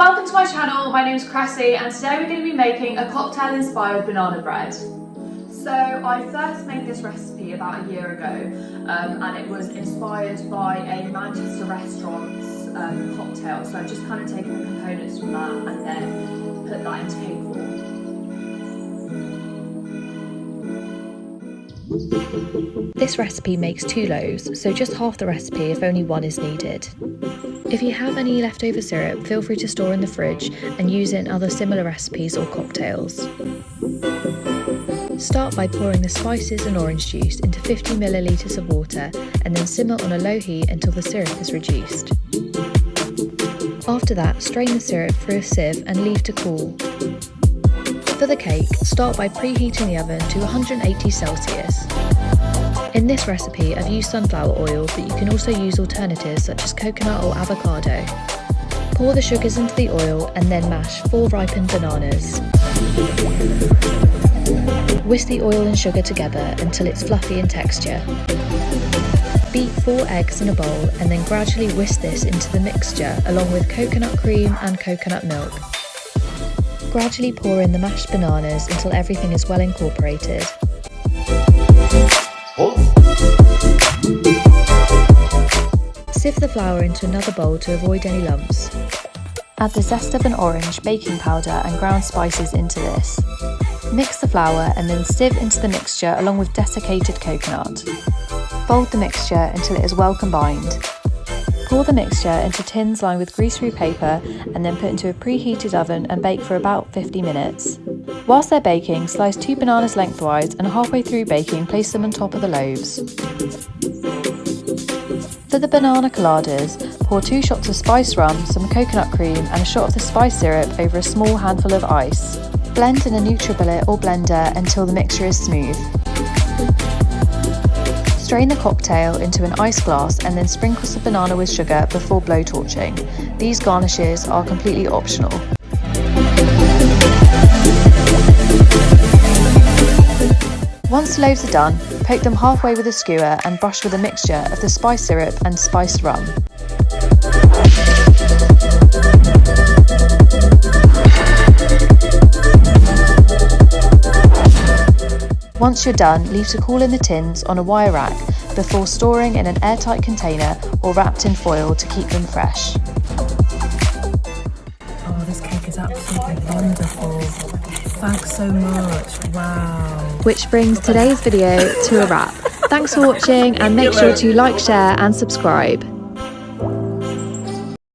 welcome to my channel. My name's Cressy and today we're going to be making a cocktail inspired banana bread. So I first made this recipe about a year ago and it was inspired by a Manchester restaurant's cocktail. So I've just kind of taken the components from that and then put that into cake form. This recipe makes 2 loaves, so just half the recipe if only one is needed. If you have any leftover syrup, feel free to store in the fridge and use it in other similar recipes or cocktails. Start by pouring the spices and orange juice into 50 ml of water and then simmer on a low heat until the syrup is reduced. After that, strain the syrup through a sieve and leave to cool. For the cake, start by preheating the oven to 180 Celsius. In this recipe, I've used sunflower oil, but you can also use alternatives such as coconut or avocado. Pour the sugars into the oil and then mash 4 ripened bananas. Whisk the oil and sugar together until it's fluffy in texture. Beat 4 eggs in a bowl and then gradually whisk this into the mixture along with coconut cream and coconut milk. Gradually pour in the mashed bananas until everything is well incorporated. Sieve the flour into another bowl to avoid any lumps. Add the zest of an orange, baking powder and ground spices into this. Mix the flour and then sieve into the mixture along with desiccated coconut. Fold the mixture until it is well combined. Pour the mixture into tins lined with grease-free paper and then put into a preheated oven and bake for about 50 minutes. Whilst they're baking, slice 2 bananas lengthwise and halfway through baking, place them on top of the loaves. For the banana coladas, pour 2 shots of spiced rum, some coconut cream and a shot of the spiced syrup over a small handful of ice. Blend in a NutriBullet or blender until the mixture is smooth. Strain the cocktail into an ice glass and then sprinkle some banana with sugar before blowtorching. These garnishes are completely optional. Once the loaves are done, poke them halfway with a skewer and brush with a mixture of the spiced syrup and spiced rum. Once you're done, leave to cool in the tins on a wire rack before storing in an airtight container or wrapped in foil to keep them fresh. Oh, this cake is absolutely wonderful. Thanks so much. Wow. Which brings today's video to a wrap. Thanks for watching and make sure to like, share and subscribe.